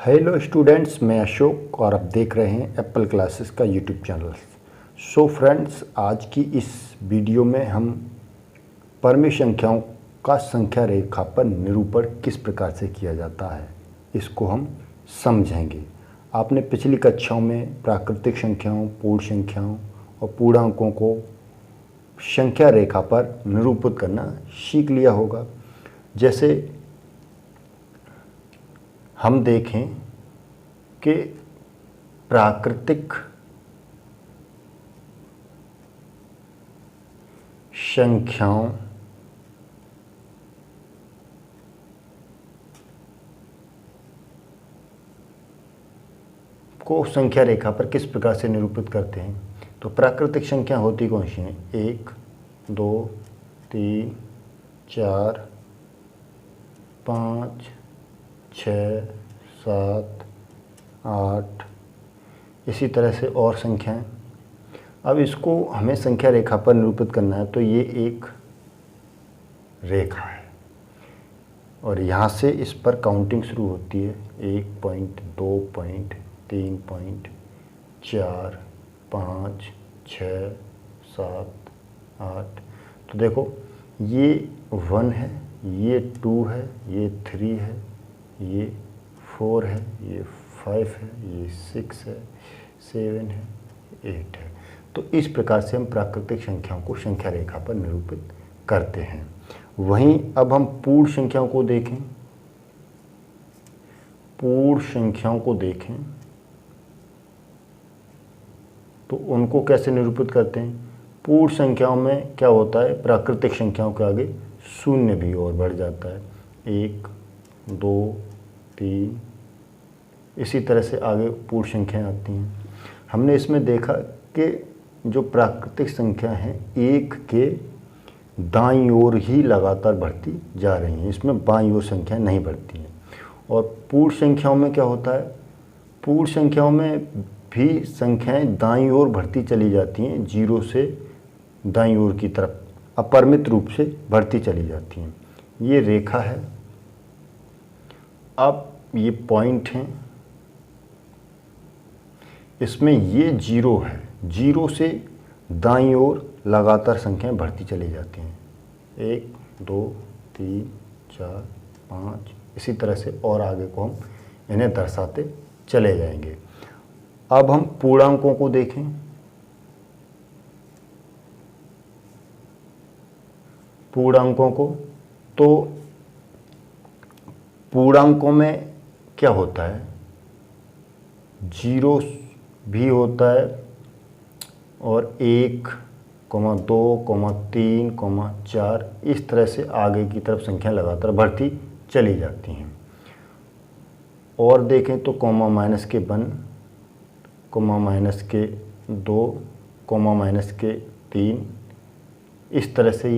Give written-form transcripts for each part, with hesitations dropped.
Hello students, मैं अशोक और आप देख रहे हैं एप्पल क्लासेस का यूट्यूब चैनल। सो फ्रेंड्स, आज की इस वीडियो में हम परमेय संख्याओं का संख्या रेखा पर निरूपण किस प्रकार से किया जाता है इसको हम समझेंगे। आपने पिछली कक्षाओं में प्राकृतिक संख्याओं, पूर्ण संख्याओं और पूर्णांकों को संख्या रेखा पर निरूपित करना सीख लिया होगा। जैसे हम देखें कि प्राकृतिक संख्याओं को संख्या रेखा पर किस प्रकार से निरूपित करते हैं। तो प्राकृतिक संख्या होती कौन सी हैं? 1, 2, 3, 4, 5, 6, 7, 8, इसी तरह से और संख्याएं। अब इसको हमें संख्या रेखा पर निरूपित करना है, तो ये एक रेखा है और यहाँ से इस पर काउंटिंग शुरू होती है। 1 पॉइंट, 2 पॉइंट, 3 पॉइंट, 4, 5, 6, 7, 8। तो देखो, ये 1 है, ये 2 है, ये 3 है, ये 4 है, ये 5 है, ये 6 है, 7 है, 8 है। तो इस प्रकार से हम प्राकृतिक संख्याओं को संख्या रेखा पर निरूपित करते हैं। वहीं अब हम पूर्ण संख्याओं को देखें। पूर्ण संख्याओं को देखें तो उनको कैसे निरूपित करते हैं। पूर्ण संख्याओं में क्या होता है, प्राकृतिक संख्याओं के आगे शून्य भी और बढ़ जाता है। 1, 2, 3, इसी तरह से आगे पूर्ण संख्याएं आती हैं। हमने इसमें देखा कि जो प्राकृतिक संख्या हैं, एक के दाईं ओर ही लगातार बढ़ती जा रही हैं, इसमें बाईं ओर संख्या नहीं बढ़ती हैं। और पूर्ण संख्याओं में क्या होता है, पूर्ण संख्याओं में भी संख्याएं दाईं ओर बढ़ती चली जाती हैं, 0 से दाईं ओर की तरफ अपरिमित रूप से बढ़ती चली जाती हैं। ये रेखा है। अब ये पॉइंट हैं, इसमें ये 0 है, 0 से दाईं ओर लगातार संख्याएं बढ़ती चली जाती हैं। 1, 2, 3, 4, 5, इसी तरह से और आगे को हम इन्हें दर्शाते चले जाएंगे। अब हम पूर्णांकों को देखें। पूर्णांकों को, तो पूर्णांकों में क्या होता है, 0 भी होता है और 1, 2, 3, 4, इस तरह से आगे की तरफ संख्या लगातार बढ़ती चली जाती हैं। और देखें तो कोमा माइनस के 1, कोमा माइनस के 2, कोमा माइनस के 3, इस तरह से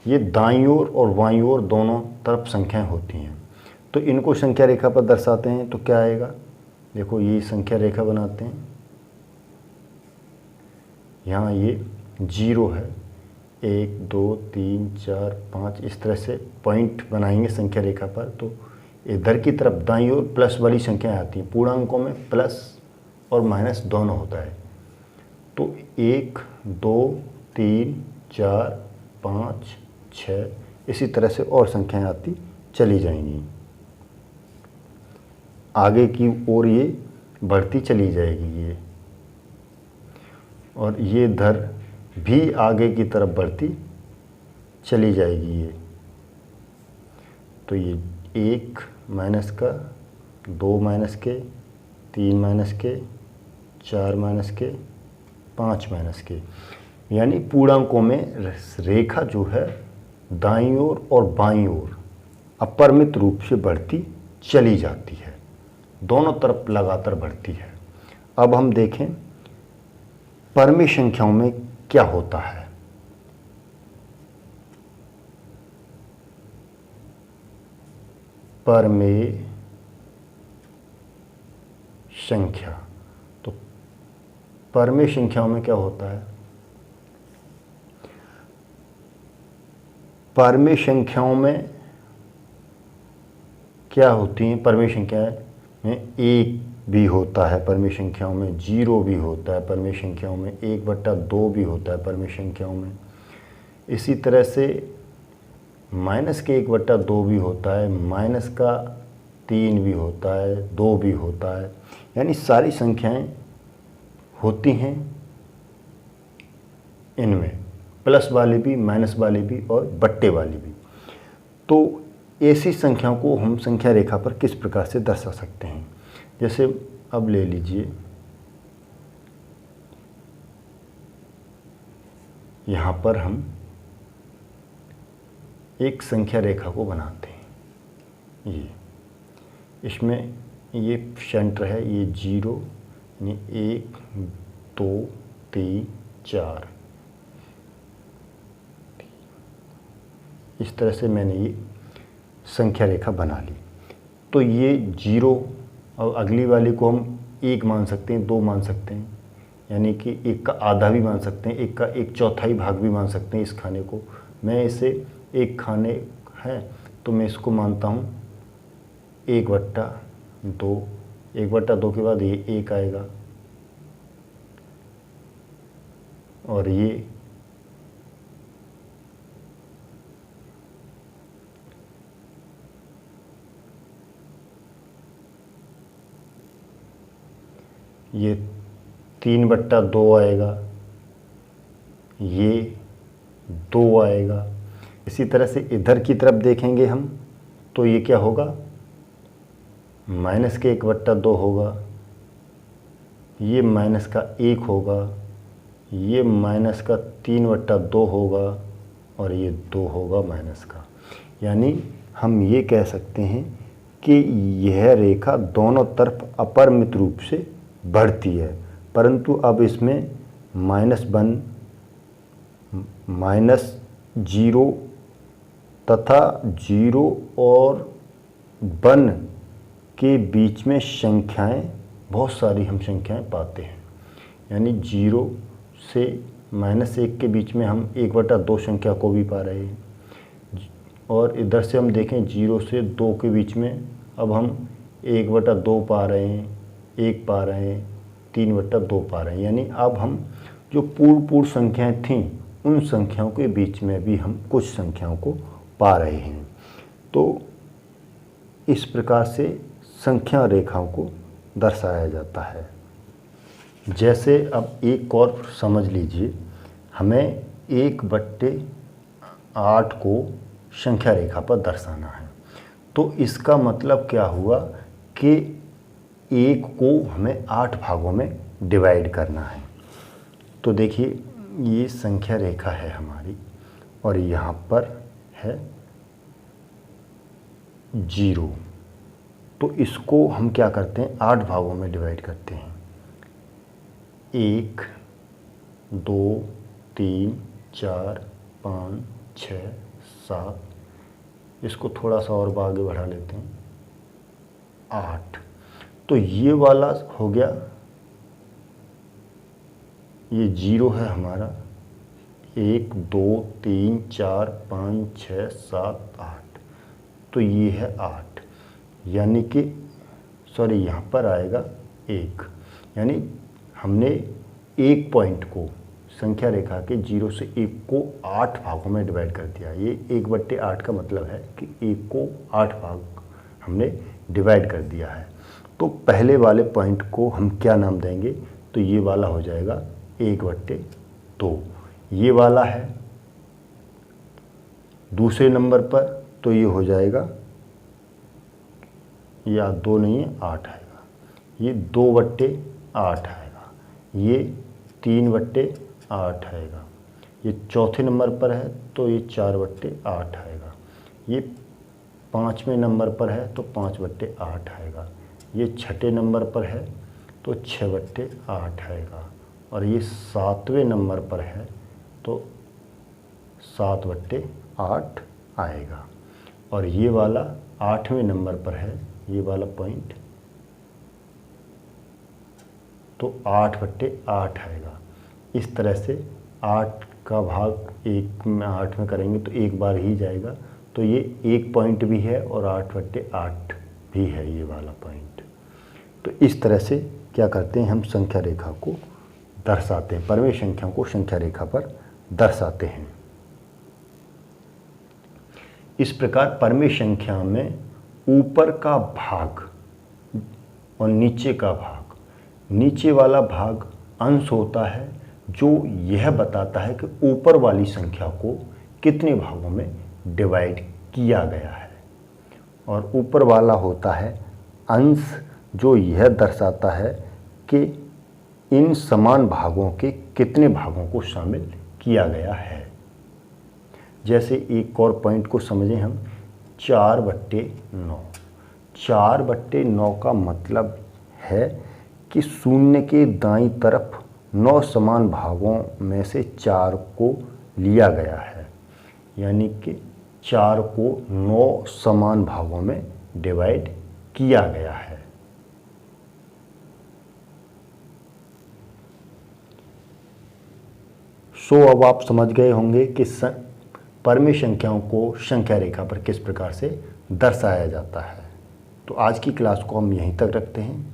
ये दाईं ओर और बाईं ओर दोनों तरफ संख्याएं होती हैं। तो इनको संख्या रेखा पर दर्शाते हैं तो क्या आएगा, देखो ये संख्या रेखा बनाते हैं। यहाँ ये 0 है, 1, 2, 3, 4, 5, इस तरह से पॉइंट बनाएंगे संख्या रेखा पर। तो इधर की तरफ दाईं ओर प्लस वाली संख्याएं आती हैं। पूर्णांकों में प्लस और माइनस दोनों होता है। तो 1, 2, 3, 4, 5, 6, इसी तरह से और संख्याएं आती चली जाएंगी, आगे की ओर ये बढ़ती चली जाएगी ये, और ये इधर भी आगे की तरफ बढ़ती चली जाएगी ये। तो ये 1 माइनस का, 2 माइनस के, 3 माइनस के, 4 माइनस के, 5 माइनस के, यानी पूर्णांकों में रेखा जो है दाईं ओर और बाईं ओर अपरिमित रूप से बढ़ती चली जाती है, दोनों तरफ लगातार बढ़ती है। अब हम देखें परमेय संख्याओं में क्या होता है। परमेय संख्या, तो परमेय संख्याओं में क्या होता है, परमेय संख्याओं में क्या होती हैं परमेय संख्याएं, में 1 भी होता है, परमीय संख्याओं में 0 भी होता है, परमीय संख्याओं में 1/2 भी होता है, परमीय संख्याओं में। इसी तरह से माइनस के 1/2 भी होता है, माइनस का 3 भी होता है, 2 भी होता है। यानी सारी संख्याएं होती हैं इनमें, प्लस वाली भी, माइनस वाली भी और बट्टे वाली भी। तो ऐसी संख्याओं को हम संख्या रेखा पर किस प्रकार से दर्शा सकते हैं। जैसे अब ले लीजिए, यहाँ पर हम एक संख्या रेखा को बनाते हैं। ये इसमें ये सेंटर है, ये 0 यानी 1 2 3 4, इस तरह से मैंने ये संख्या रेखा बना ली। तो ये 0 और अगली वाली को हम 1 मान सकते हैं, 2 मान सकते हैं, यानी कि 1 का आधा भी मान सकते हैं, 1 का 1/4 भाग भी मान सकते हैं। इस खाने को मैं इसे 1 खाने है तो मैं इसको मानता हूँ 1/2। 1/2 के बाद ये 1 आएगा और ये ये 3/2 आएगा, ये 2 आएगा। इसी तरह से इधर की तरफ देखेंगे हम तो ये क्या होगा, माइनस के 1/2 होगा, ये माइनस का 1 होगा, ये माइनस का 3/2 होगा और ये 2 होगा माइनस का। यानी हम ये कह सकते हैं कि यह रेखा दोनों तरफ अपरिमित रूप से बढ़ती है, परंतु अब इसमें -1, -0 तथा 0 और 1 के बीच में संख्याएं, बहुत सारी हम संख्याएं पाते हैं। यानी 0 से -1 के बीच में हम 1/2 संख्या को भी पा रहे हैं, और इधर से हम देखें 0 से 2 के बीच में अब हम 1/2 पा रहे हैं, 1 पा रहे हैं, 3/2 पा रहे हैं। यानी अब हम जो पूर्ण संख्याएं थीं उन संख्याओं के बीच में भी हम कुछ संख्याओं को पा रहे हैं। तो इस प्रकार से संख्या रेखाओं को दर्शाया जाता है। जैसे अब एक और समझ लीजिए, हमें 1/8 को संख्या रेखा पर दर्शाना है। तो इसका मतलब क्या हुआ कि 1 को हमें 8 भागों में डिवाइड करना है। तो देखिए, ये संख्या रेखा है हमारी और यहाँ पर है 0। तो इसको हम क्या करते हैं, 8 भागों में डिवाइड करते हैं। 1 2 3 4 5 6 7, इसको थोड़ा सा और आगे बढ़ा लेते हैं, 8। तो ये वाला हो गया, ये 0 है हमारा, 1 2 3 4 5 6 7 8, तो ये है 8। यानी कि सॉरी, यहाँ पर आएगा 1। यानी हमने एक पॉइंट को संख्या रेखा के 0 से 1 को 8 भागों में डिवाइड कर दिया। ये 1/8 का मतलब है कि 1 को 8 भाग हमने डिवाइड कर दिया है। तो पहले वाले पॉइंट को हम क्या नाम देंगे, तो ये वाला हो जाएगा 1/2। ये वाला है दूसरे नंबर पर, तो ये हो जाएगा, या 2 नहीं है, 8 आएगा। ये 2/8 आएगा, ये 3/8 आएगा। ये चौथे नंबर पर है तो ये 4/8 आएगा। ये 5वें नंबर पर है तो 5/8 आएगा। ये 6ठे नंबर पर है तो 6/8 आएगा। और ये 7वें नंबर पर है तो 7/8 आएगा। और ये वाला 8वें नंबर पर है, ये वाला पॉइंट, तो 8/8 आएगा। इस तरह से 8 का भाग 1 में 8 में करेंगे तो एक बार ही जाएगा, तो ये एक पॉइंट भी है और 8/8 भी है ये वाला पॉइंट। तो इस तरह से क्या करते हैं, हम संख्या रेखा को दर्शाते हैं, परमेय संख्याओं को संख्या रेखा पर दर्शाते हैं। इस प्रकार परमेय संख्या में ऊपर का भाग और नीचे का भाग, नीचे वाला भाग अंश होता है जो यह बताता है कि ऊपर वाली संख्या को कितने भागों में डिवाइड किया गया है, और ऊपर वाला होता है अंश जो यह दर्शाता है कि इन समान भागों के कितने भागों को शामिल किया गया है। जैसे एक और पॉइंट को समझें हम, 4/9। 4/9 का मतलब है कि शून्य के दाईं तरफ 9 समान भागों में से 4 को लिया गया है, यानी कि 4 को 9 समान भागों में डिवाइड किया गया है। अब आप समझ गए होंगे कि परमेय संख्याओं को संख्या रेखा पर किस प्रकार से दर्शाया जाता है। तो आज की क्लास को हम यहीं तक रखते हैं।